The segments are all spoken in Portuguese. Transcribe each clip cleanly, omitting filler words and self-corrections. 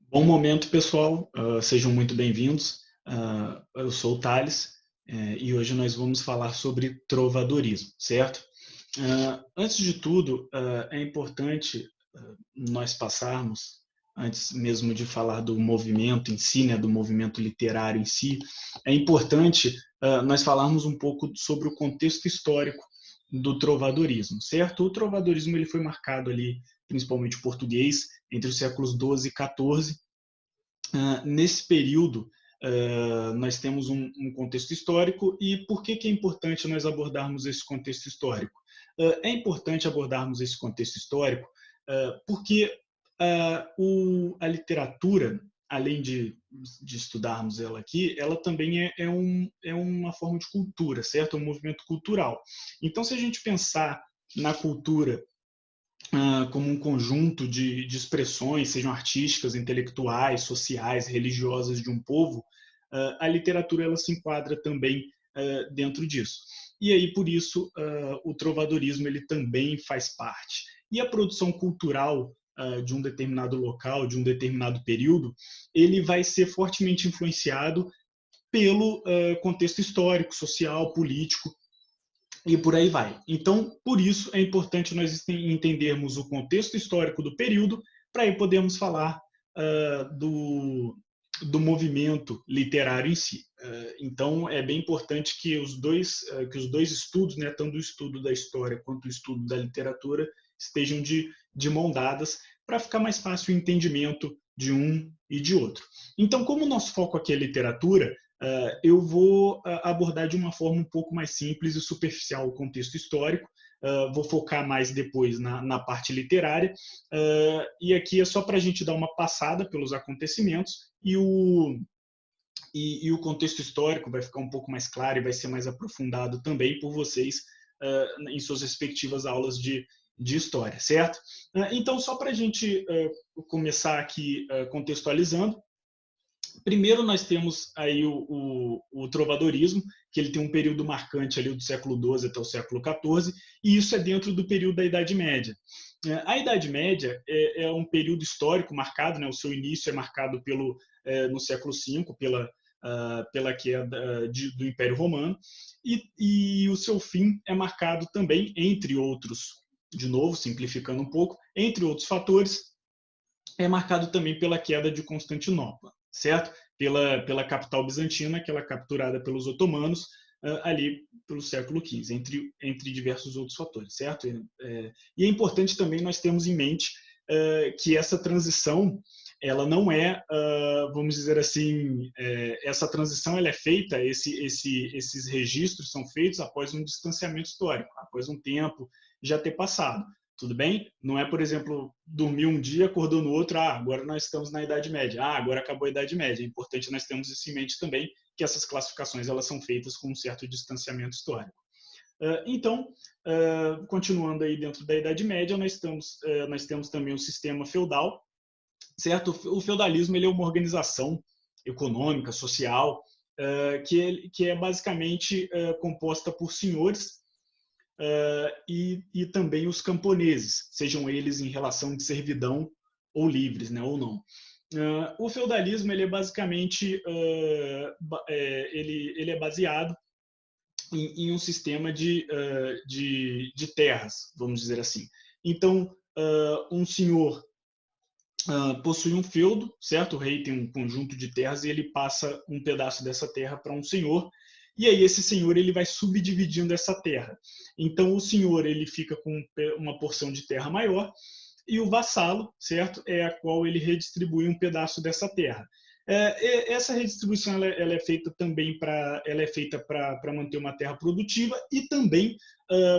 Bom momento, pessoal. Sejam muito bem-vindos. Eu sou o Thales, e hoje nós vamos falar sobre trovadorismo, certo? Antes de tudo, é importante nós passarmos, antes mesmo de falar do movimento em si, né, do movimento literário em si, é importante nós falarmos um pouco sobre o contexto histórico do trovadorismo, certo? O trovadorismo ele foi marcado ali, principalmente o português, entre os séculos 12 e 14. Nesse período, nós temos um contexto histórico, e por que é importante nós abordarmos esse contexto histórico? É importante abordarmos esse contexto histórico porque a literatura, além de estudarmos ela aqui, ela também é uma forma de cultura, certo? É um movimento cultural. Então, se a gente pensar na cultura como um conjunto de expressões, sejam artísticas, intelectuais, sociais, religiosas de um povo, a literatura ela se enquadra também dentro disso. E aí, por isso, o trovadorismo ele também faz parte. E a produção cultural de um determinado local, de um determinado período, ele vai ser fortemente influenciado pelo contexto histórico, social, político e por aí vai. Então, por isso é importante nós entendermos o contexto histórico do período para aí podermos falar do movimento literário em si. Então, é bem importante que os dois estudos, né, tanto o estudo da história quanto o estudo da literatura, estejam de mão dadas para ficar mais fácil o entendimento de um e de outro. Então, como o nosso foco aqui é literatura, eu vou abordar de uma forma um pouco mais simples e superficial o contexto histórico. Vou focar mais depois na parte literária. E aqui é só para a gente dar uma passada pelos acontecimentos e o contexto histórico vai ficar um pouco mais claro e vai ser mais aprofundado também por vocês em suas respectivas aulas de história, certo? Então, só para a gente começar aqui contextualizando, primeiro nós temos aí o trovadorismo, que ele tem um período marcante ali do século XII até o século XIV, e isso é dentro do período da Idade Média. A Idade Média é um período histórico marcado, né, o seu início é marcado no século V, pela queda do Império Romano, e o seu fim é marcado também, entre outros, de novo, simplificando um pouco, entre outros fatores, é marcado também pela queda de Constantinopla, certo? Pela capital bizantina, que ela é capturada pelos otomanos ali pelo século XV, entre diversos outros fatores, certo? E é importante também nós termos em mente que essa transição, ela não vamos dizer assim, essa transição ela é feita, esses registros são feitos após um distanciamento histórico, após um tempo já ter passado. Tudo bem? Não é, por exemplo, dormir um dia, acordou no outro, agora nós estamos na Idade Média, agora acabou a Idade Média. É importante nós termos isso em mente também, que essas classificações elas são feitas com um certo distanciamento histórico. Então, continuando aí dentro da Idade Média, nós temos também o sistema feudal, certo? O feudalismo ele é uma organização econômica, social, que é basicamente composta por senhores e também os camponeses, sejam eles em relação de servidão ou livres, né, ou não. O feudalismo ele é basicamente ele é baseado em um sistema de terras, vamos dizer assim. Então, um senhor possui um feudo, certo? O rei tem um conjunto de terras e ele passa um pedaço dessa terra para um senhor, e aí esse senhor ele vai subdividindo essa terra. Então o senhor ele fica com uma porção de terra maior e o vassalo, certo, é a qual ele redistribui um pedaço dessa terra. Essa redistribuição ela é feita também para manter uma terra produtiva e também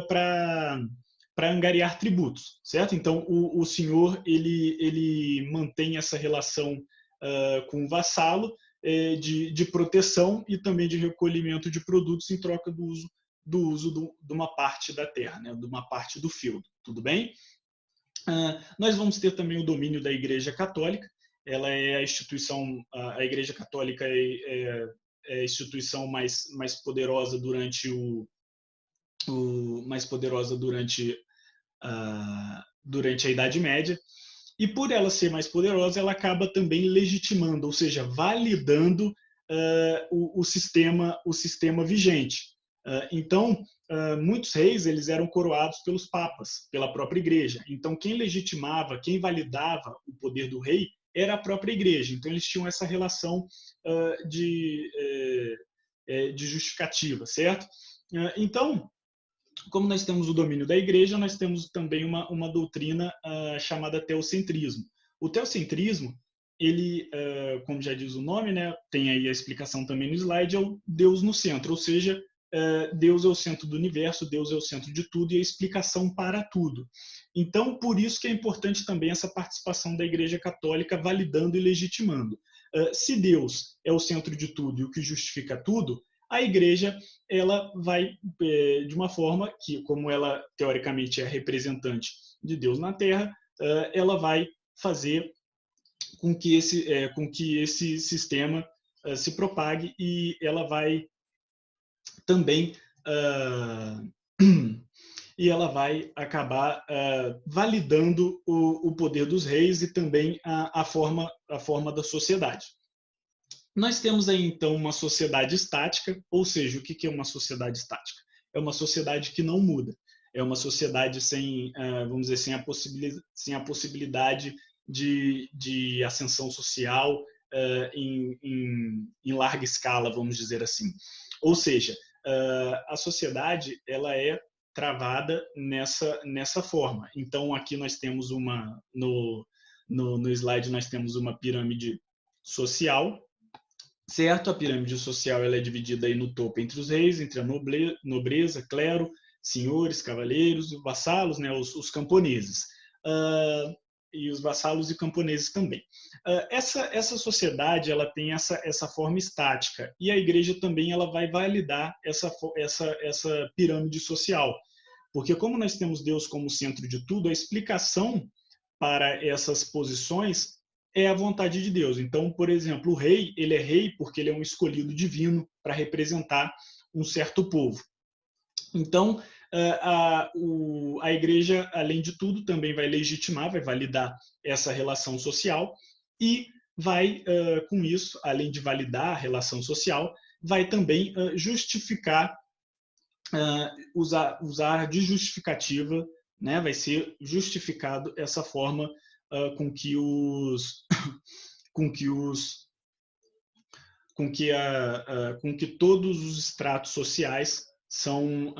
para angariar tributos, certo? Então o senhor ele mantém essa relação com o vassalo de proteção e também de recolhimento de produtos em troca de uma parte da terra, né, de uma parte do feudo, tudo bem? Nós vamos ter também o domínio da Igreja Católica. Ela é a instituição, a Igreja Católica é a instituição mais poderosa mais poderosa durante a Idade Média. E por ela ser mais poderosa, ela acaba também legitimando, ou seja, validando o sistema vigente. Então, muitos reis eles eram coroados pelos papas, pela própria igreja. Então, quem legitimava, quem validava o poder do rei era a própria igreja. Então, eles tinham essa relação de justificativa, certo? Então, como nós temos o domínio da igreja, nós temos também uma doutrina chamada teocentrismo. O teocentrismo, ele, como já diz o nome, né, tem aí a explicação também no slide, é o Deus no centro, ou seja, Deus é o centro do universo, Deus é o centro de tudo e a explicação para tudo. Então, por isso que é importante também essa participação da Igreja Católica validando e legitimando. Se Deus é o centro de tudo e o que justifica tudo, a Igreja ela vai, de uma forma que, como ela teoricamente é a representante de Deus na Terra, ela vai fazer com que esse sistema se propague e ela vai também e ela vai acabar validando o poder dos reis e também a forma da sociedade. Nós temos aí, então, uma sociedade estática, ou seja, o que é uma sociedade estática? É uma sociedade que não muda. É uma sociedade sem, vamos dizer, sem a possibilidade de ascensão social em larga escala, vamos dizer assim. Ou seja, a sociedade ela é travada nessa forma. Então, aqui nós temos no slide nós temos uma pirâmide social, certo? A pirâmide social ela é dividida aí no topo entre os reis, entre a nobreza, clero, senhores, cavaleiros e vassalos, né? Os camponeses. E os vassalos e camponeses também. Essa sociedade ela tem essa forma estática e a igreja também ela vai validar essa pirâmide social, porque como nós temos Deus como centro de tudo, a explicação para essas posições é a vontade de Deus. Então, por exemplo, o rei, ele é rei porque ele é um escolhido divino para representar um certo povo. Então, a igreja, além de tudo, também vai legitimar, vai validar essa relação social e vai, com isso, além de validar a relação social, vai também justificar, usar de justificativa, né? Vai ser justificado essa forma com que todos os estratos sociais são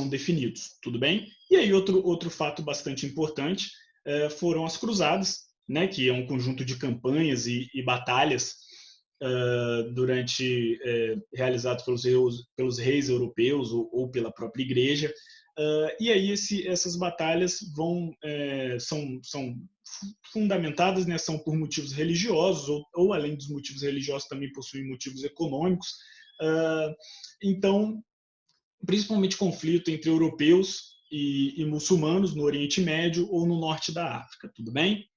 definidos, tudo bem? E aí outro fato bastante importante foram as cruzadas, né, que é um conjunto de campanhas e batalhas realizados pelos reis europeus ou pela própria igreja. E aí essas batalhas são fundamentadas, né, são por motivos religiosos ou além dos motivos religiosos também possuem motivos econômicos. Então, principalmente conflito entre europeus e muçulmanos no Oriente Médio ou no norte da África, tudo bem?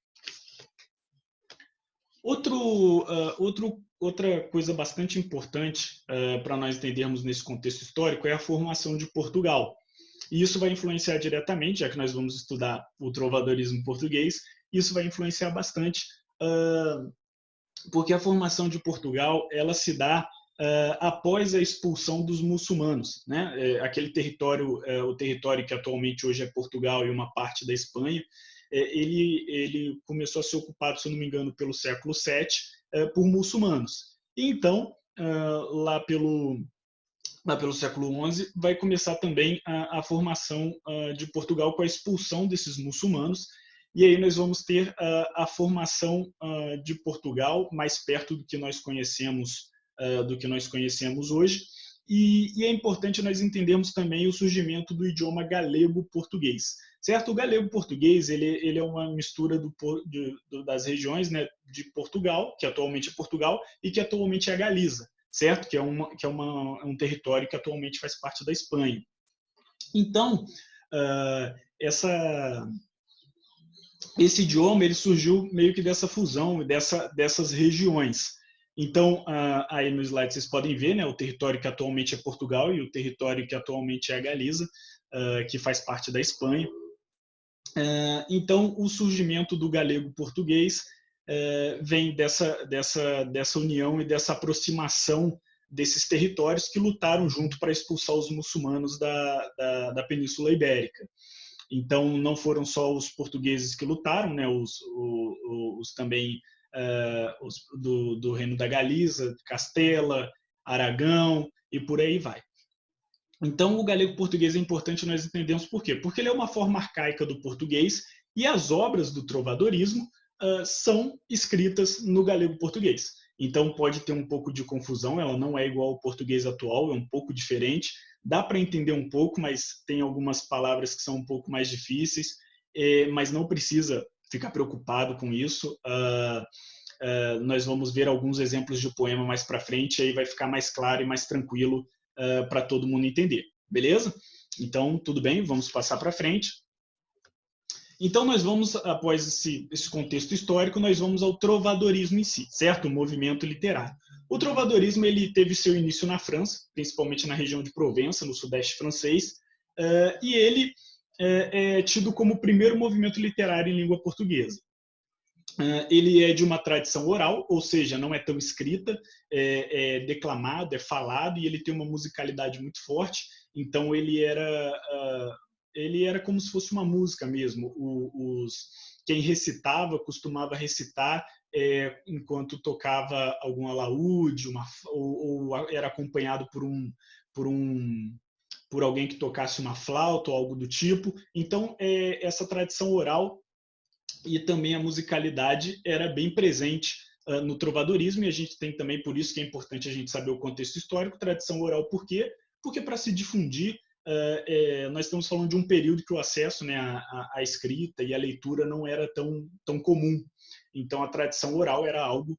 Outra coisa bastante importante para nós entendermos nesse contexto histórico é a formação de Portugal. E isso vai influenciar diretamente, já que nós vamos estudar o trovadorismo português, isso vai influenciar bastante, porque a formação de Portugal ela se dá após a expulsão dos muçulmanos, né? Aquele território, o território que atualmente hoje é Portugal e uma parte da Espanha, ele começou a ser ocupado, se eu não me engano, pelo século VII por muçulmanos. E então, lá pelo século XI, vai começar também a formação de Portugal com a expulsão desses muçulmanos. E aí nós vamos ter a formação de Portugal mais perto do que nós conhecemos hoje. E é importante nós entendermos também o surgimento do idioma galego-português. Certo? O galego-português ele é uma mistura das regiões, né, de Portugal, que atualmente é Portugal, e que atualmente é a Galiza, certo? Que é um território que atualmente faz parte da Espanha. Então, esse idioma ele surgiu meio que dessa fusão, dessas regiões. Então, aí no slide vocês podem ver, né, o território que atualmente é Portugal e o território que atualmente é a Galiza, que faz parte da Espanha. Então, o surgimento do galego-português vem dessa união e dessa aproximação desses territórios que lutaram junto para expulsar os muçulmanos da Península Ibérica. Então, não foram só os portugueses que lutaram, né? Os também do Reino da Galiza, Castela, Aragão e por aí vai. Então, o galego-português é importante nós entendermos por quê? Porque ele é uma forma arcaica do português e as obras do trovadorismo são escritas no galego-português. Então, pode ter um pouco de confusão, ela não é igual ao português atual, é um pouco diferente. Dá para entender um pouco, mas tem algumas palavras que são um pouco mais difíceis, mas não precisa ficar preocupado com isso. Nós vamos ver alguns exemplos de poema mais para frente, aí vai ficar mais claro e mais tranquilo para todo mundo entender, beleza? Então, tudo bem, vamos passar para frente. Então, nós vamos, após esse contexto histórico, nós vamos ao trovadorismo em si, certo? O movimento literário. O trovadorismo ele teve seu início na França, principalmente na região de Provença, no sudeste francês, e ele é tido como o primeiro movimento literário em língua portuguesa. Ele é de uma tradição oral, ou seja, não é tão escrita, é declamado, é falado, e ele tem uma musicalidade muito forte, então ele era como se fosse uma música mesmo. Quem recitava costumava recitar enquanto tocava algum alaúde, ou era acompanhado por alguém que tocasse uma flauta ou algo do tipo. Então, essa tradição oral e também a musicalidade era bem presente no trovadorismo, e a gente tem também, por isso que é importante a gente saber o contexto histórico, tradição oral, por quê? Porque para se difundir, nós estamos falando de um período que o acesso, né, à escrita e à leitura não era tão comum. Então, a tradição oral era algo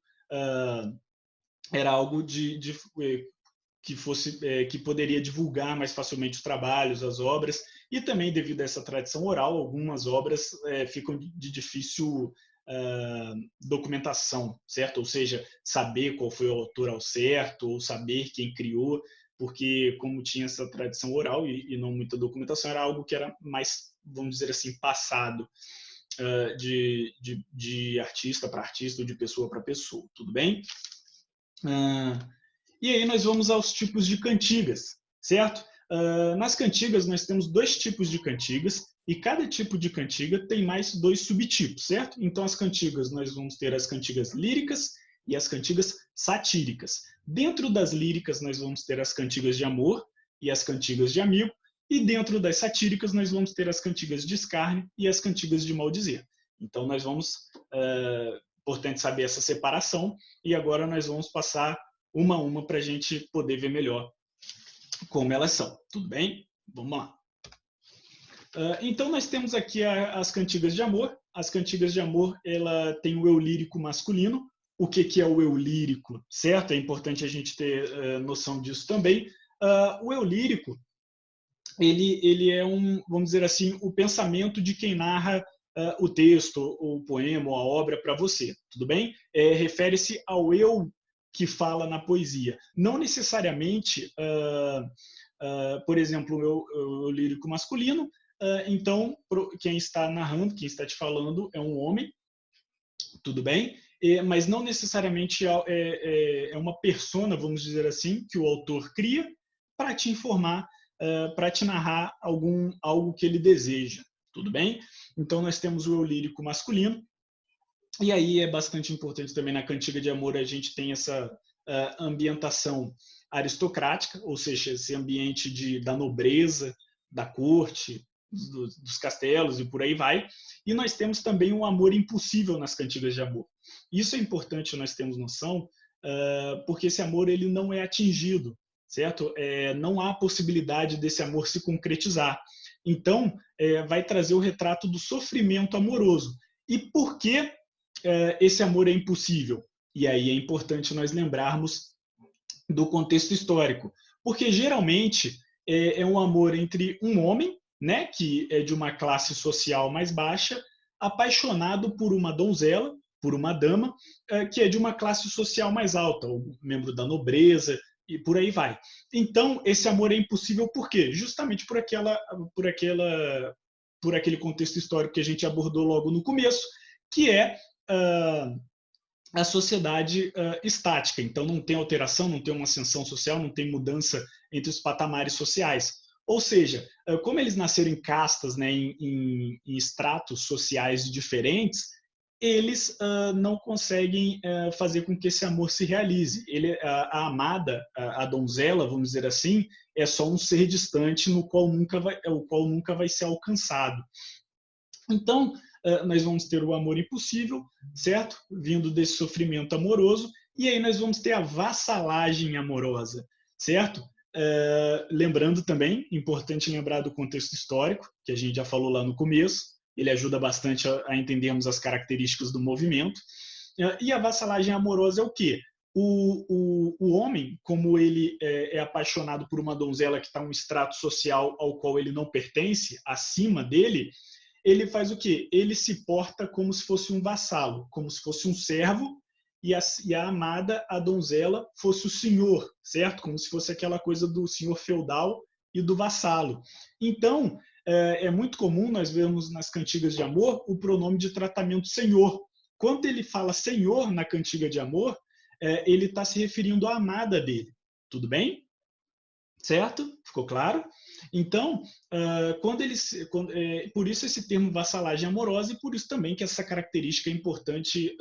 que poderia divulgar mais facilmente os trabalhos, as obras, e também devido a essa tradição oral, algumas obras ficam de difícil documentação, certo? Ou seja, saber qual foi o autor ao certo, ou saber quem criou, porque como tinha essa tradição oral e não muita documentação, era algo que era mais, vamos dizer assim, passado de artista para artista ou de pessoa para pessoa, tudo bem? E aí nós vamos aos tipos de cantigas, certo? Nas cantigas nós temos 2 tipos de cantigas e cada tipo de cantiga tem mais 2 subtipos, certo? Então as cantigas nós vamos ter as cantigas líricas e as cantigas satíricas. Dentro das líricas nós vamos ter as cantigas de amor e as cantigas de amigo, e dentro das satíricas nós vamos ter as cantigas de escárnio e as cantigas de maldizer. Então nós vamos, importante saber essa separação, e agora nós vamos passar uma a uma para a gente poder ver melhor como elas são. Tudo bem? Vamos lá. Então, nós temos aqui as cantigas de amor. As cantigas de amor, ela tem o eu lírico masculino. O que é o eu lírico, certo? É importante a gente ter noção disso também. O eu lírico, ele é vamos dizer assim, o pensamento de quem narra o texto, o poema, ou a obra para você. Tudo bem? Refere-se ao eu que fala na poesia. Não necessariamente, por exemplo, o lírico masculino, então quem está narrando, quem está te falando é um homem, tudo bem? Mas não necessariamente é uma persona, vamos dizer assim, que o autor cria para te informar, para te narrar algo que ele deseja, tudo bem? Então nós temos o eu lírico masculino. E aí é bastante importante também na cantiga de amor a gente tem essa ambientação aristocrática, ou seja, esse ambiente da nobreza, da corte, dos castelos e por aí vai. E nós temos também um amor impossível nas cantigas de amor. Isso é importante nós termos noção, porque esse amor ele não é atingido, certo? Não há possibilidade desse amor se concretizar. Então, vai trazer o retrato do sofrimento amoroso. E por que esse amor é impossível? E aí é importante nós lembrarmos do contexto histórico, porque geralmente é um amor entre um homem, né, que é de uma classe social mais baixa, apaixonado por uma donzela, por uma dama, que é de uma classe social mais alta, um membro da nobreza, e por aí vai. Então, esse amor é impossível por quê? Justamente por aquela por aquele contexto histórico que a gente abordou logo no começo, que é a sociedade estática. Então, não tem alteração, não tem uma ascensão social, não tem mudança entre os patamares sociais. Ou seja, como eles nasceram em castas, né, em estratos sociais diferentes, eles não conseguem fazer com que esse amor se realize. A amada, a donzela, vamos dizer assim, é só um ser distante o qual nunca vai ser alcançado. Então, nós vamos ter o amor impossível, certo? Vindo desse sofrimento amoroso, e aí nós vamos ter a vassalagem amorosa, certo? Lembrando também, importante lembrar do contexto histórico, que a gente já falou lá no começo, ele ajuda bastante a entendermos as características do movimento. E a vassalagem amorosa é o quê? O homem, como ele é apaixonado por uma donzela que está em um extrato social ao qual ele não pertence, acima dele, ele faz o quê? Ele se porta como se fosse um vassalo, como se fosse um servo, e a amada, a donzela, fosse o senhor, certo? Como se fosse aquela coisa do senhor feudal e do vassalo. Então, é muito comum nós vermos nas cantigas de amor o pronome de tratamento senhor. Quando ele fala senhor na cantiga de amor, ele está se referindo à amada dele. Tudo bem? Certo? Ficou claro? Então, por isso esse termo vassalagem amorosa, e por isso também que essa característica é importante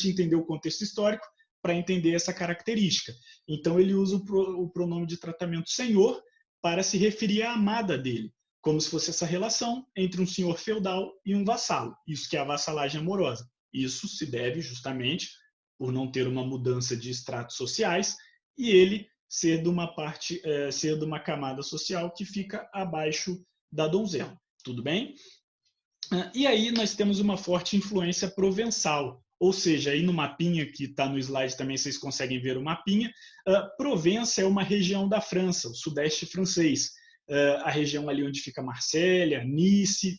entender o contexto histórico para entender essa característica. Então, ele usa o pronome de tratamento senhor para se referir à amada dele, como se fosse essa relação entre um senhor feudal e um vassalo. Isso que é a vassalagem amorosa. Isso se deve justamente por não ter uma mudança de estratos sociais e ele ser de uma camada social que fica abaixo da donzela. Tudo bem? E aí nós temos uma forte influência provençal, ou seja, aí no mapinha que está no slide também vocês conseguem ver o mapinha, Provença é uma região da França, o sudeste francês, a região ali onde fica Marselha, Nice.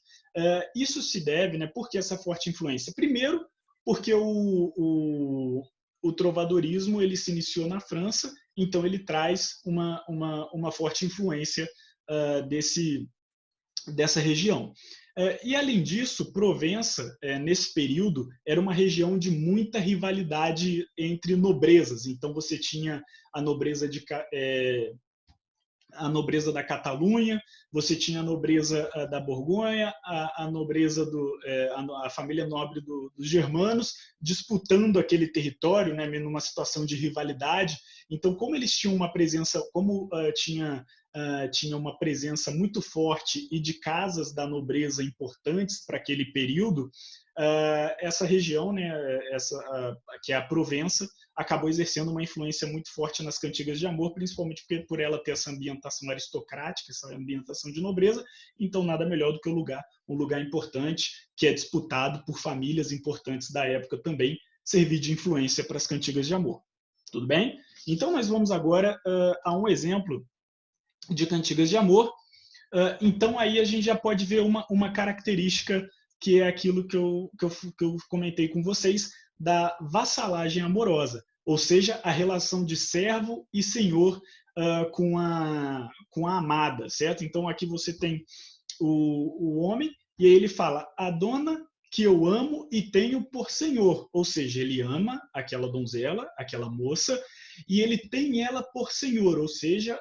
Isso se deve, né, por que essa forte influência? Primeiro, porque o trovadorismo ele se iniciou na França, então ele traz uma forte influência dessa região. E, além disso, Provença, nesse período, era uma região de muita rivalidade entre nobrezas. Então, você tinha a nobreza da Catalunha, você tinha a nobreza da Borgonha, a nobreza a família nobre dos germanos, disputando aquele território, né, numa situação de rivalidade. Então, como eles tinham uma presença, tinha uma presença muito forte e de casas da nobreza importantes para aquele período, essa região, né, que é a Provença, acabou exercendo uma influência muito forte nas cantigas de amor, principalmente por ela ter essa ambientação aristocrática, essa ambientação de nobreza. Então, nada melhor do que um lugar importante, que é disputado por famílias importantes da época também, servir de influência para as cantigas de amor. Tudo bem? Então, nós vamos agora a um exemplo de cantigas de amor. Então, aí a gente já pode ver uma característica que é aquilo que eu comentei com vocês, da vassalagem amorosa, ou seja, a relação de servo e senhor com a amada, certo? Então, aqui você tem o homem, e aí ele fala, a dona que eu amo e tenho por senhor, ou seja, ele ama aquela donzela, aquela moça, e ele tem ela por senhor, ou seja,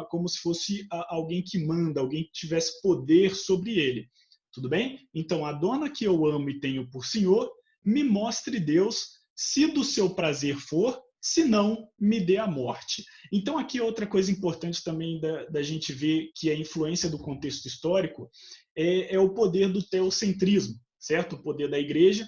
como se fosse alguém que manda, alguém que tivesse poder sobre ele. Tudo bem? Então, a dona que eu amo e tenho por senhor, me mostre Deus, se do seu prazer for, se não, me dê a morte. Então, aqui outra coisa importante também da gente ver que a influência do contexto histórico é o poder do teocentrismo, certo? O poder da igreja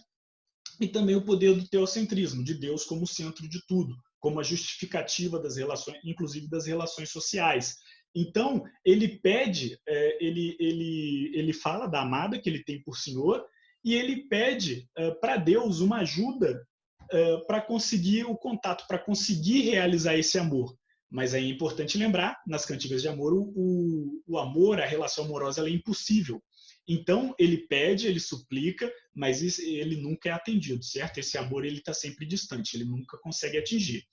e também o poder do teocentrismo, de Deus como centro de tudo, como a justificativa das relações, inclusive das relações sociais. Então, ele pede, ele fala da amada que ele tem por senhor, e ele pede para Deus uma ajuda para conseguir o contato, para conseguir realizar esse amor. Mas aí é importante lembrar, nas cantigas de amor, o amor, a relação amorosa, ela é impossível. Então, ele pede, ele suplica, mas ele nunca é atendido, certo? Esse amor, ele está sempre distante, ele nunca consegue atingir.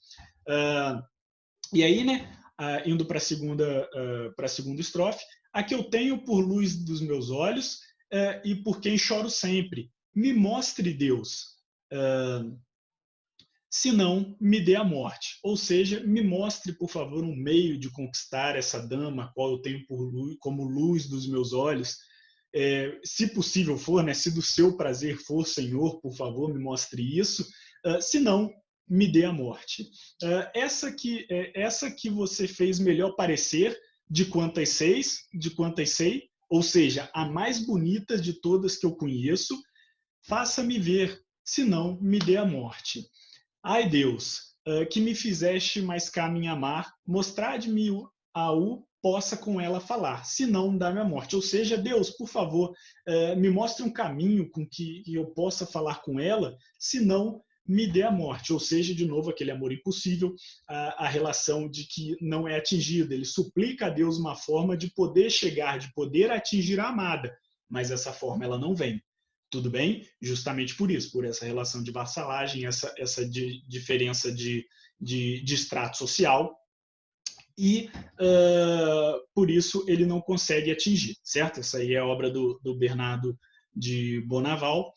E aí, né, indo para a segunda estrofe, a que eu tenho por luz dos meus olhos e por quem choro sempre. Me mostre, Deus, se não, me dê a morte. Ou seja, me mostre, por favor, um meio de conquistar essa dama, a qual eu tenho por luz, como luz dos meus olhos. Se possível for, né, se do seu prazer for, Senhor, por favor, me mostre isso. Se não, me dê a morte. Essa que você fez melhor parecer de quantas sei, ou seja, a mais bonita de todas que eu conheço, faça-me ver, se não, me dê a morte. Ai, Deus, que me fizeste mais cá me amar, mostrade-me a possa com ela falar, se não, dá-me a morte. Ou seja, Deus, por favor, me mostre um caminho com que eu possa falar com ela, se não, me dê a morte. Ou seja, de novo, aquele amor impossível, a relação de que não é atingida. Ele suplica a Deus uma forma de poder chegar, de poder atingir a amada, mas essa forma ela não vem. Tudo bem? Justamente por isso, por essa relação de vassalagem, essa diferença de extrato social, e por isso ele não consegue atingir, certo? Essa aí é a obra do Bernardo de Bonaval,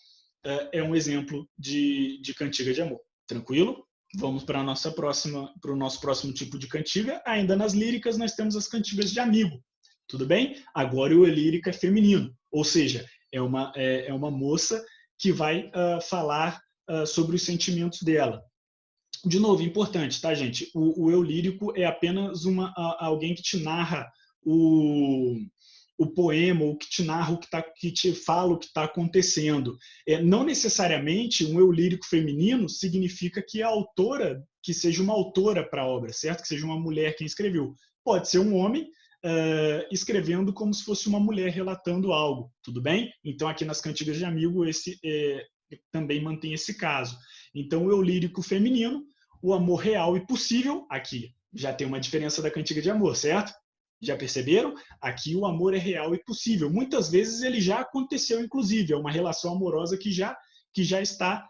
é um exemplo de cantiga de amor. Tranquilo? Vamos para o nosso próximo tipo de cantiga. Ainda nas líricas, nós temos as cantigas de amigo. Tudo bem? Agora o lírico é feminino, ou seja, é uma moça que vai falar sobre os sentimentos dela. De novo, importante, tá, gente? O eu lírico é apenas alguém que te narra o poema, ou que te narra que te fala o que está acontecendo. Não necessariamente um eu lírico feminino significa que a autora, que seja uma autora para a obra, certo? Que seja uma mulher quem escreveu. Pode ser um homem escrevendo como se fosse uma mulher relatando algo, tudo bem? Então, aqui nas Cantigas de Amigo, também mantém esse caso. Então, o eu lírico feminino, o amor real e possível, aqui já tem uma diferença da Cantiga de Amor, certo? Já perceberam? Aqui o amor é real e possível. Muitas vezes ele já aconteceu, inclusive, é uma relação amorosa que já está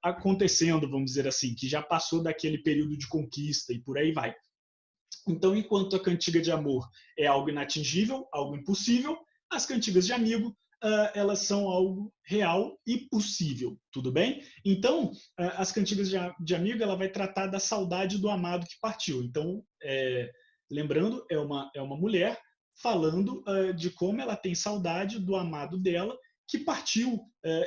acontecendo, vamos dizer assim, que já passou daquele período de conquista e por aí vai. Então, enquanto a cantiga de amor é algo inatingível, algo impossível, as cantigas de amigo, elas são algo real e possível, tudo bem? Então, as cantigas de amigo, ela vai tratar da saudade do amado que partiu. Então, lembrando, é uma mulher falando de como ela tem saudade do amado dela que partiu.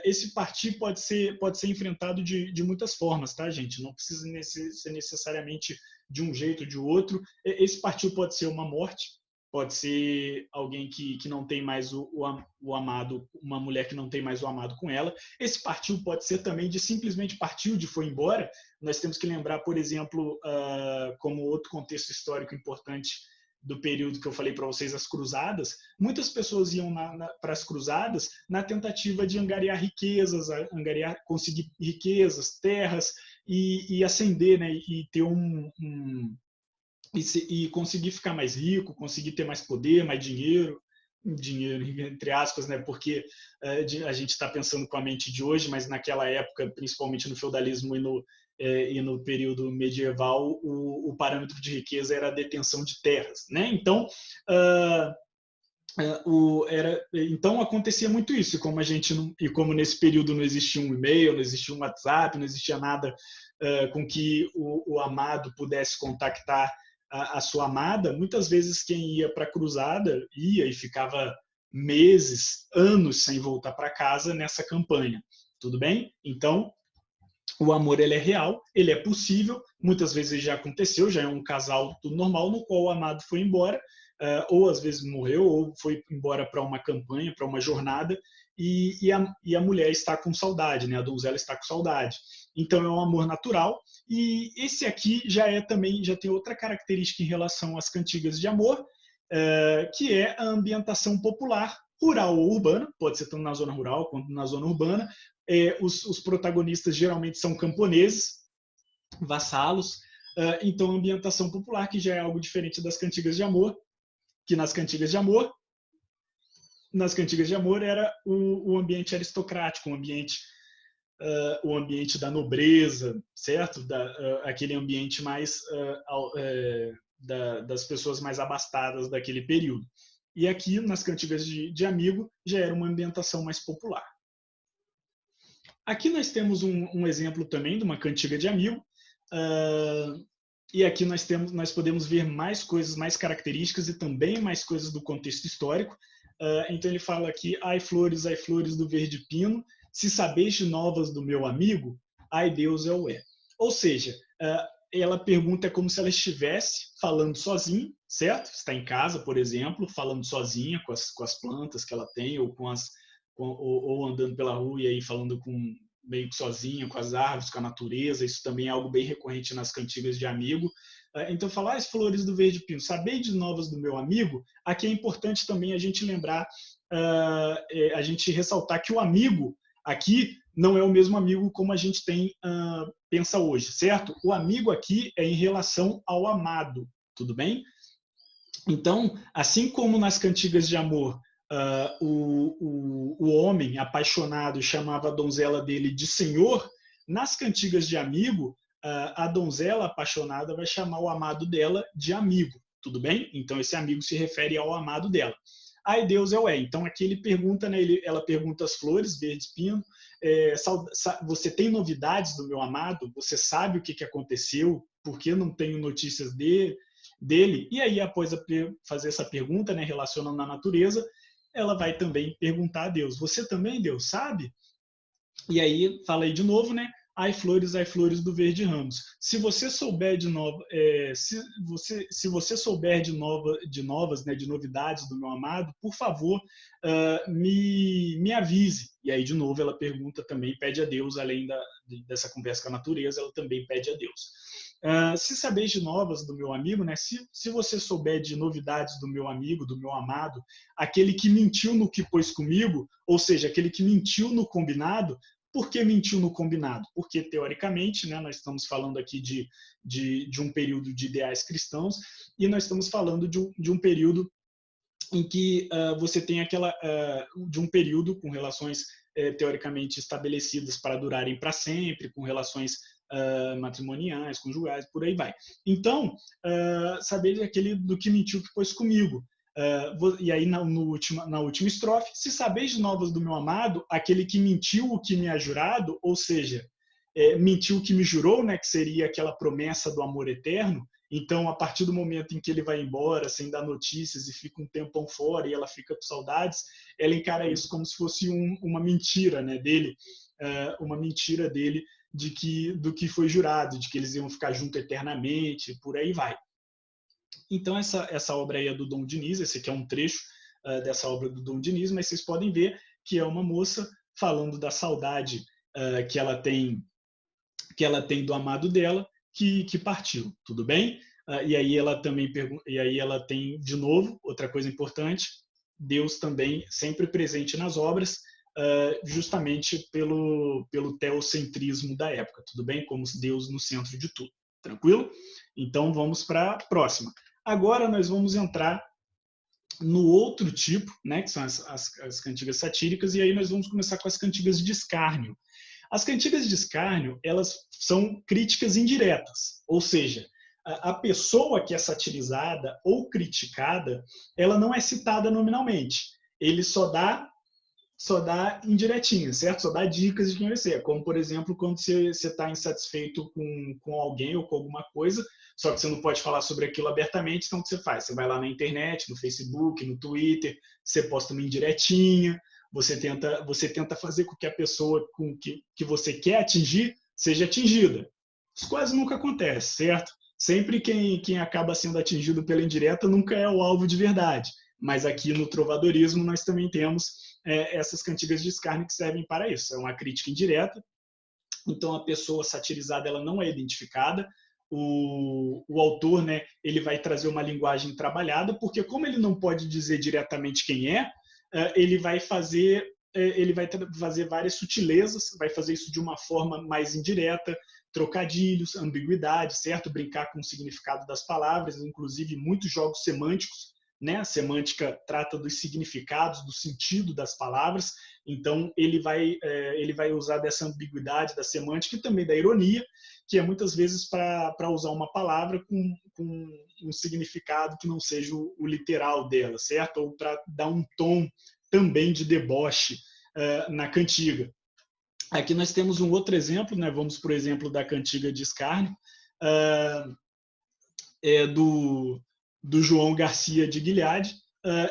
Esse partir pode ser enfrentado de muitas formas, tá, gente? Não precisa ser necessariamente de um jeito ou de outro. Esse partir pode ser uma morte, pode ser alguém que não tem mais o amado, uma mulher que não tem mais o amado com ela. Esse partiu pode ser também de simplesmente partiu, de foi embora. Nós temos que lembrar, por exemplo, como outro contexto histórico importante do período que eu falei para vocês, as cruzadas, muitas pessoas iam para as cruzadas na tentativa de angariar riquezas, conseguir riquezas, terras e ascender, né? E ter e conseguir ficar mais rico, conseguir ter mais poder, mais dinheiro entre aspas, né? Porque a gente está pensando com a mente de hoje, mas naquela época, principalmente no feudalismo e no período medieval, o parâmetro de riqueza era a detenção de terras, né? Então, então acontecia muito isso, e como nesse período não existia um e-mail, não existia um WhatsApp, não existia nada com que o amado pudesse contactar a sua amada, muitas vezes quem ia para a cruzada ia e ficava meses, anos sem voltar para casa nessa campanha. Tudo bem? Então, o amor ele é real, ele é possível, muitas vezes já aconteceu, já é um casal tudo normal no qual o amado foi embora, ou às vezes morreu, ou foi embora para uma campanha, para uma jornada, e a mulher está com saudade, né? A donzela está com saudade. Então é um amor natural, e esse aqui já tem outra característica em relação às cantigas de amor, que é a ambientação popular, rural ou urbana, pode ser tanto na zona rural quanto na zona urbana. Os protagonistas geralmente são camponeses, vassalos, então a ambientação popular, que já é algo diferente das cantigas de amor, que nas cantigas de amor era o ambiente aristocrático, o ambiente da nobreza, certo? Aquele ambiente mais das pessoas mais abastadas daquele período. E aqui, nas cantigas de amigo, já era uma ambientação mais popular. Aqui nós temos um exemplo também de uma cantiga de amigo, e aqui nós podemos ver mais coisas, mais características e também mais coisas do contexto histórico. Então ele fala aqui: ai flores do verde pino, se sabeis de novas do meu amigo, ai Deus é o é. Ou seja, ela pergunta como se ela estivesse falando sozinha, certo? Está em casa, por exemplo, falando sozinha com as plantas que ela tem, ou andando pela rua e aí falando meio que sozinha, com as árvores, com a natureza. Isso também é algo bem recorrente nas cantigas de amigo. Então, falar as flores do verde pino, saber de novas do meu amigo, aqui é importante também a gente lembrar, a gente ressaltar que o amigo aqui não é o mesmo amigo como a gente pensa hoje, certo? O amigo aqui é em relação ao amado, tudo bem? Então, assim como nas cantigas de amor, o homem apaixonado chamava a donzela dele de senhor, nas cantigas de amigo, a donzela apaixonada vai chamar o amado dela de amigo, tudo bem? Então, esse amigo se refere ao amado dela. Ai, Deus é o é. Então, aqui ele pergunta, né, ela pergunta as flores, verde pino, você tem novidades do meu amado? Você sabe o que aconteceu? Por que não tenho notícias dele? E aí, após fazer essa pergunta, né, relacionando a natureza, ela vai também perguntar a Deus: você também, Deus, sabe? E aí, fala aí de novo, né? Ai flores do verde ramos. Se você souber de se você souber de novas, né, de novidades do meu amado, por favor, me avise. E aí, de novo, ela pergunta também, pede a Deus, além dessa conversa com a natureza, ela também pede a Deus. Se sabeis de novas do meu amigo, né? Se você souber de novidades do meu amigo, do meu amado, aquele que mentiu no que pôs comigo, ou seja, aquele que mentiu no combinado. Por que mentiu no combinado? Porque, teoricamente, né, nós estamos falando aqui de um período de ideais cristãos e nós estamos falando de um período em que você tem de um período com relações teoricamente estabelecidas para durarem para sempre, com relações matrimoniais, conjugais, por aí vai. Então, saber aquele do que mentiu que pôs comigo. E aí, na última estrofe: se sabeis de novas do meu amado, aquele que mentiu o que me é jurado, ou seja, mentiu o que me jurou, né, que seria aquela promessa do amor eterno. Então, a partir do momento em que ele vai embora, sem dar notícias, e fica um tempão fora, e ela fica com saudades, ela encara isso como se fosse uma mentira, né, dele, uma mentira dele do que foi jurado, de que eles iam ficar juntos eternamente, por aí vai. Então, essa obra aí é do Dom Diniz, esse aqui é um trecho dessa obra do Dom Diniz, mas vocês podem ver que é uma moça falando da saudade que ela tem do amado dela, que partiu, tudo bem? E aí ela também e aí ela tem, de novo, outra coisa importante: Deus também sempre presente nas obras, justamente pelo teocentrismo da época, tudo bem? Como Deus no centro de tudo, tranquilo? Então vamos para a próxima. Agora nós vamos entrar no outro tipo, né, que são as cantigas satíricas, e aí nós vamos começar com as cantigas de escárnio. As cantigas de escárnio, elas são críticas indiretas, ou seja, a pessoa que é satirizada ou criticada, ela não é citada nominalmente. Ele só dá indiretinhas, certo? Só dá dicas de quem vai ser. Como, por exemplo, quando você está insatisfeito com alguém ou com alguma coisa, só que você não pode falar sobre aquilo abertamente, então o que você faz? Você vai lá na internet, no Facebook, no Twitter, você posta uma indiretinha, você tenta fazer com que a pessoa que você quer atingir seja atingida. Isso quase nunca acontece, certo? Sempre quem acaba sendo atingido pela indireta nunca é o alvo de verdade. Mas aqui no trovadorismo nós também temos essas cantigas de escárnio que servem para isso. É uma crítica indireta, então a pessoa satirizada ela não é identificada. O autor, né, ele vai trazer uma linguagem trabalhada, porque como ele não pode dizer diretamente quem é, ele vai fazer várias sutilezas, vai fazer isso de uma forma mais indireta, trocadilhos, ambiguidade, certo? Brincar com o significado das palavras, inclusive muitos jogos semânticos né? A semântica trata dos significados, do sentido das palavras, então ele vai usar dessa ambiguidade da semântica e também da ironia, que é muitas vezes para usar uma palavra com um significado que não seja o literal dela, certo? Ou para dar um tom também de deboche na cantiga. Aqui nós temos um outro exemplo, né? Vamos para o exemplo da cantiga de escárnio, do João Garcia de Guilhade.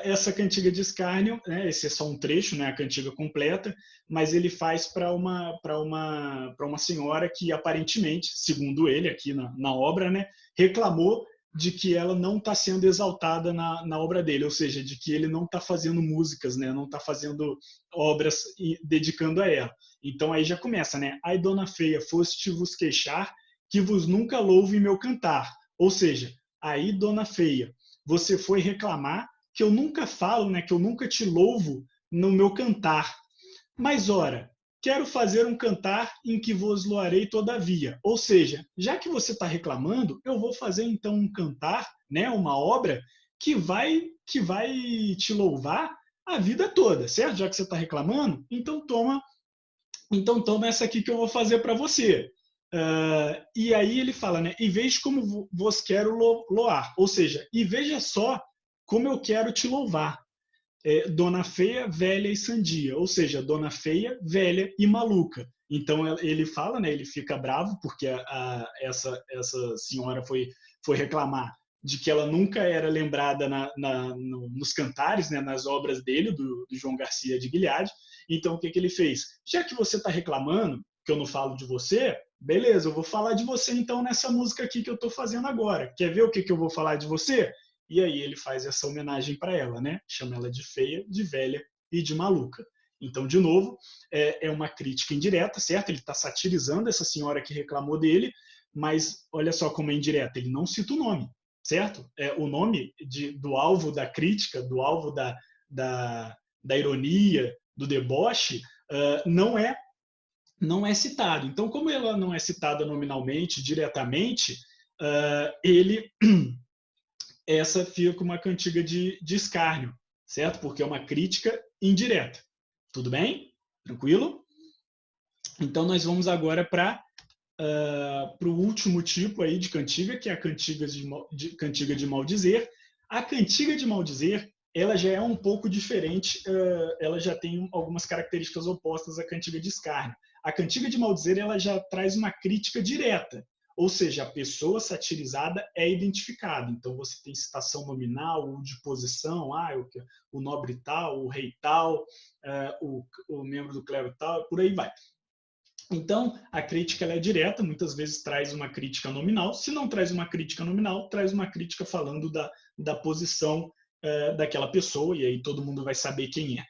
Essa cantiga de escárnio, né, esse é só um trecho, né, a cantiga completa, mas ele faz para uma senhora que aparentemente, segundo ele aqui na obra, né, reclamou de que ela não está sendo exaltada na obra dele, ou seja, de que ele não está fazendo músicas, né, não está fazendo obras dedicando a ela. Então aí já começa, né? Ai, dona feia, foste vos queixar, que vos nunca louve meu cantar. Ou seja, aí, dona feia, você foi reclamar que eu nunca falo, né, que eu nunca te louvo no meu cantar. Mas, ora, quero fazer um cantar em que vos loarei todavia. Ou seja, já que você está reclamando, eu vou fazer então um cantar, né, uma obra que vai te louvar a vida toda, certo? Já que você está reclamando, então toma essa aqui que eu vou fazer para você. E aí ele fala, né? E veja como vos quero loar. Ou seja, e veja só como eu quero te louvar. Dona feia, velha e sandia. Ou seja, dona feia, velha e maluca. Então ele fala, né? Ele fica bravo porque essa senhora foi reclamar de que ela nunca era lembrada nos cantares, né, nas obras dele, do João Garcia de Guilhade. Então, o que ele fez? Já que você está reclamando que eu não falo de você, beleza, eu vou falar de você então nessa música aqui que eu estou fazendo agora. Quer ver o que eu vou falar de você? E aí ele faz essa homenagem para ela, né? Chama ela de feia, de velha e de maluca. Então, de novo, é uma crítica indireta, certo? Ele está satirizando essa senhora que reclamou dele, mas olha só como é indireta, ele não cita o nome, certo? O nome do alvo da crítica, do alvo da ironia, do deboche, não é citado. Então, como ela não é citada nominalmente, diretamente, essa fica uma cantiga de escárnio, certo? Porque é uma crítica indireta. Tudo bem? Tranquilo? Então, nós vamos agora para o último tipo aí de cantiga, que é a cantiga de maldizer. A cantiga de maldizer, ela já é um pouco diferente, ela já tem algumas características opostas à cantiga de escárnio. A cantiga de maldizer, ela já traz uma crítica direta, ou seja, a pessoa satirizada é identificada. Então, você tem citação nominal ou de posição, o nobre tal, o rei tal, o membro do clero tal, por aí vai. Então, a crítica ela é direta, muitas vezes traz uma crítica nominal. Se não traz uma crítica nominal, traz uma crítica falando da posição daquela pessoa, e aí todo mundo vai saber quem é.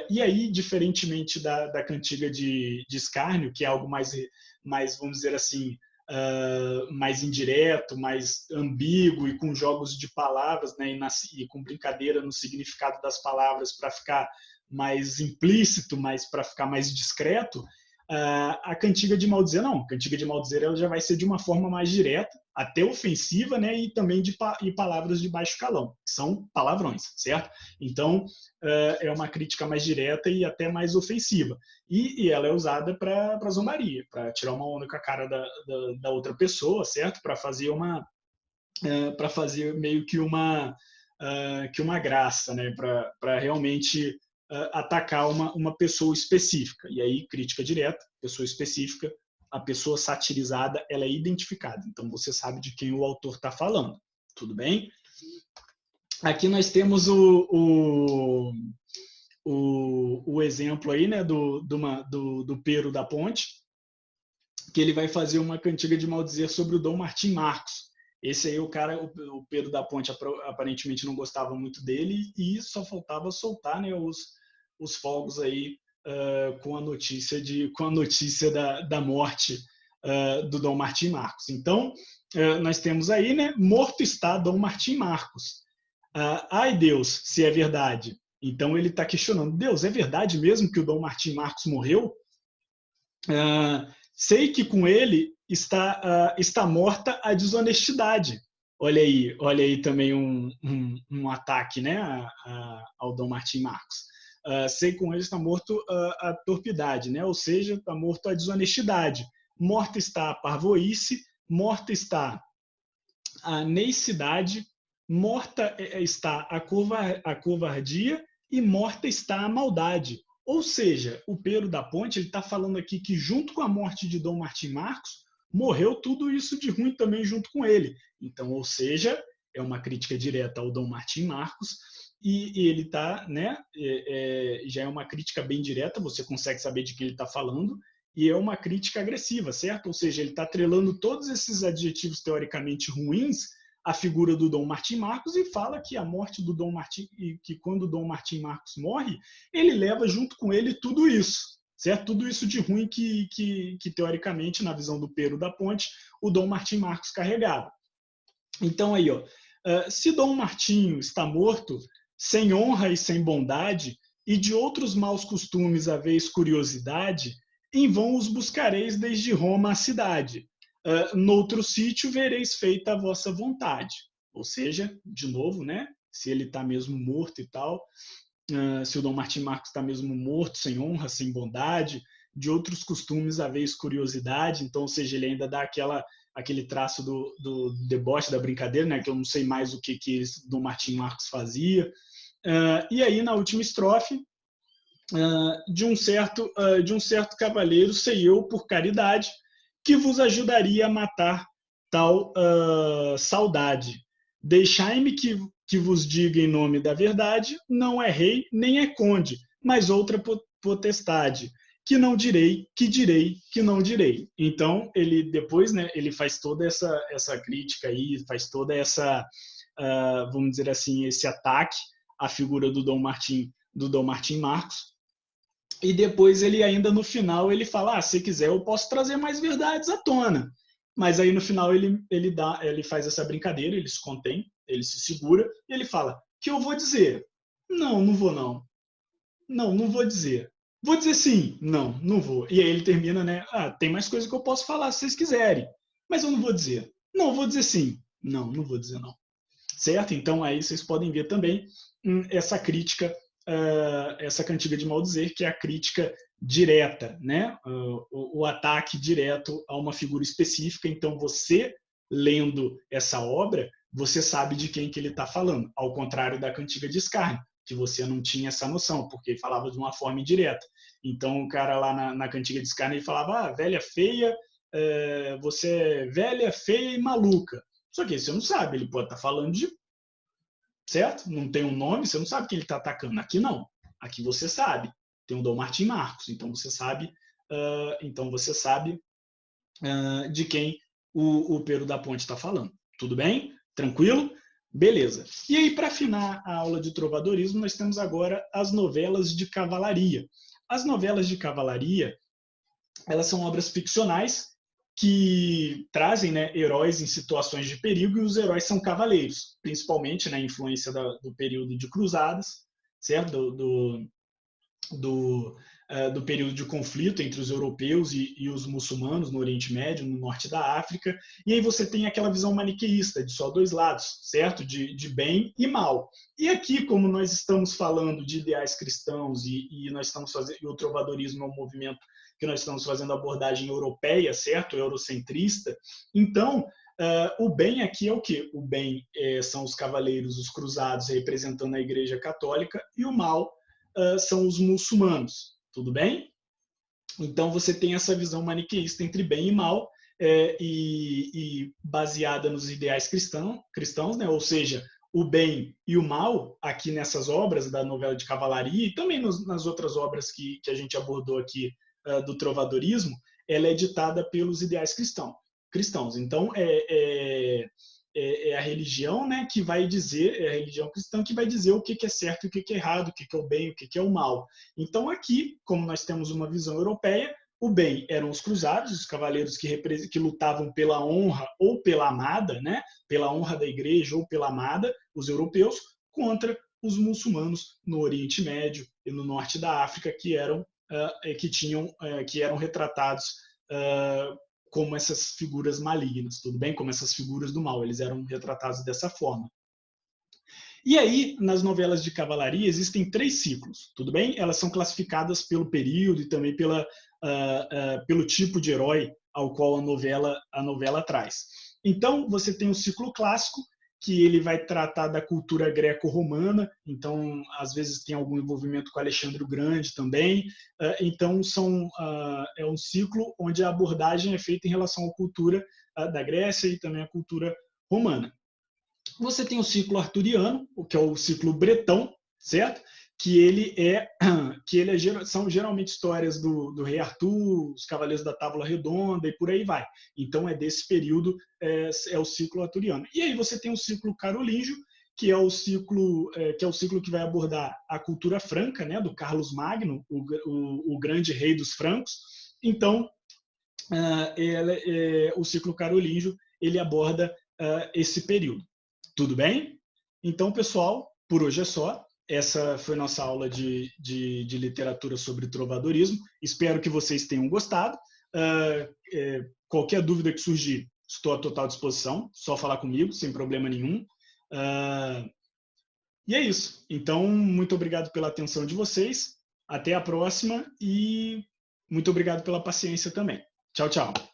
E aí, diferentemente da cantiga de escárnio, que é algo mais vamos dizer assim, mais indireto, mais ambíguo e com jogos de palavras, né, e com brincadeira no significado das palavras para ficar mais implícito, para ficar mais discreto, a cantiga de maldizer não. A cantiga de maldizer ela já vai ser de uma forma mais direta, até ofensiva, né, e também e palavras de baixo calão, que são palavrões, certo? Então, é uma crítica mais direta e até mais ofensiva. E ela é usada para zombaria, para tirar uma onda com a cara da outra pessoa, certo? Para fazer meio que uma graça, né? Para realmente atacar uma pessoa específica. E aí, crítica direta, pessoa específica, a pessoa satirizada, ela é identificada. Então, você sabe de quem o autor está falando. Tudo bem? Aqui nós temos o exemplo aí, né, do Pero da Ponte, que ele vai fazer uma cantiga de maldizer sobre o Dom Martim Marcos. Esse aí, o Pero da Ponte aparentemente não gostava muito dele e só faltava soltar, né, os fogos aí com a notícia da morte do Dom Martim Marcos. Então, nós temos aí, né, morto está Dom Martim Marcos. Ai, Deus, se é verdade. Então, ele está questionando, Deus, é verdade mesmo que o Dom Martim Marcos morreu? Sei que com ele está morta a desonestidade. olha aí também um ataque, né, ao Dom Martim Marcos. Sei com ele está morto a torpidade, né? Ou seja, está morto a desonestidade. Morta está a parvoíce, morta está a neicidade, morta está a covardia e morta está a maldade. Ou seja, o Pero da Ponte está falando aqui que junto com a morte de Dom Martim Marcos, morreu tudo isso de ruim também junto com ele. Então, ou seja, é uma crítica direta ao Dom Martim Marcos e ele está, né, já é uma crítica bem direta, você consegue saber de que ele está falando, e é uma crítica agressiva, certo? Ou seja, ele está atrelando todos esses adjetivos teoricamente ruins à figura do Dom Martim Marcos e fala que a morte do Dom Martim, e que quando o Dom Martim Marcos morre, ele leva junto com ele tudo isso, certo? Tudo isso de ruim que teoricamente, na visão do Pero da Ponte, o Dom Martim Marcos carregava. Então aí, ó, se Dom Martinho está morto, sem honra e sem bondade, e de outros maus costumes haveis curiosidade, em vão os buscareis desde Roma a cidade. Noutro sítio vereis feita a vossa vontade. Ou seja, de novo, né? Se ele está mesmo morto e tal, se o Dom Martim Marcos está mesmo morto, sem honra, sem bondade, de outros costumes haveis curiosidade. Então, ou seja, ele ainda dá aquele traço do deboche, da brincadeira, né? Que eu não sei mais o que Dom Martim Marcos fazia. E aí, na última estrofe, de um certo cavaleiro sei eu, por caridade, que vos ajudaria a matar tal saudade. Deixai-me que vos diga em nome da verdade, não é rei nem é conde, mas outra potestade, que não direi, que direi, que não direi. Então, ele depois, né, ele faz toda essa crítica aí, faz toda essa, vamos dizer assim, esse ataque à figura do Dom Martim Marcos. E depois ele ainda no final ele fala, se quiser eu posso trazer mais verdades à tona. Mas aí no final ele faz essa brincadeira, ele se contém, ele se segura e ele fala, que eu vou dizer? Não, não vou não. Não, não vou dizer. Vou dizer sim. Não, não vou. E aí ele termina, né? Tem mais coisa que eu posso falar se vocês quiserem. Mas eu não vou dizer. Não, vou dizer sim. Não, não vou dizer não. Certo? Então aí vocês podem ver também essa crítica, essa cantiga de maldizer, que é a crítica direta, né? O ataque direto a uma figura específica. Então você, lendo essa obra, você sabe de quem que ele está falando, ao contrário da cantiga de escárnio, que você não tinha essa noção, porque falava de uma forma indireta. Então o cara lá na cantiga de escárnio, ele falava, velha feia, você é velha, feia e maluca. Só que você não sabe, ele pode estar falando de, certo? Não tem um nome, você não sabe quem ele está atacando. Aqui não. Aqui você sabe. Tem o Dom Martim Marcos, então você sabe, de quem o Pero da Ponte está falando. Tudo bem? Tranquilo? Beleza. E aí, para afinar a aula de trovadorismo, nós temos agora as novelas de cavalaria. As novelas de cavalaria, elas são obras ficcionais que trazem, né, heróis em situações de perigo, e os heróis são cavaleiros, principalmente na influência do período de cruzadas, certo? Do período de conflito entre os europeus e os muçulmanos no Oriente Médio, no norte da África, e aí você tem aquela visão maniqueísta de só dois lados, certo? De bem e mal. E aqui, como nós estamos falando de ideais cristãos e nós estamos fazendo, e o trovadorismo é um movimento que nós estamos fazendo abordagem europeia, certo? Eurocentrista. Então, o bem aqui é o quê? O bem são os cavaleiros, os cruzados, representando a Igreja Católica, e o mal são os muçulmanos. Tudo bem? Então, você tem essa visão maniqueísta entre bem e mal, e baseada nos ideais cristãos, né? Ou seja, o bem e o mal, aqui nessas obras da novela de cavalaria, e também nas outras obras que a gente abordou aqui do trovadorismo, ela é ditada pelos ideais cristãos. Então, é a religião, né, que vai dizer, é a religião cristã que vai dizer o que é certo e o que é errado, o que é o bem, o que é o mal. Então aqui, como nós temos uma visão europeia, o bem eram os cruzados, os cavaleiros que lutavam pela honra ou pela amada, né, pela honra da igreja ou pela amada, os europeus, contra os muçulmanos no Oriente Médio e no norte da África, que eram retratados como essas figuras malignas, tudo bem? Como essas figuras do mal, eles eram retratados dessa forma. E aí, nas novelas de cavalaria, existem 3 ciclos, tudo bem? Elas são classificadas pelo período e também pelo tipo de herói ao qual a novela traz. Então, você tem o ciclo clássico, que ele vai tratar da cultura greco-romana, então, às vezes, tem algum envolvimento com Alexandre o Grande também. Então, é um ciclo onde a abordagem é feita em relação à cultura da Grécia e também à cultura romana. Você tem o ciclo arturiano, que é o ciclo bretão, certo? São geralmente histórias do rei Arthur, os cavaleiros da Távola Redonda e por aí vai. Então é desse período, é o ciclo arturiano. E aí você tem o ciclo carolíngio, que é o ciclo que vai abordar a cultura franca, né, do Carlos Magno, o grande rei dos francos. Então o ciclo carolíngio ele aborda esse período. Tudo bem? Então, pessoal, por hoje é só. Essa foi nossa aula de literatura sobre trovadorismo. Espero que vocês tenham gostado. Qualquer dúvida que surgir, estou à total disposição. Só falar comigo, sem problema nenhum. E é isso. Então, muito obrigado pela atenção de vocês. Até a próxima e muito obrigado pela paciência também. Tchau, tchau.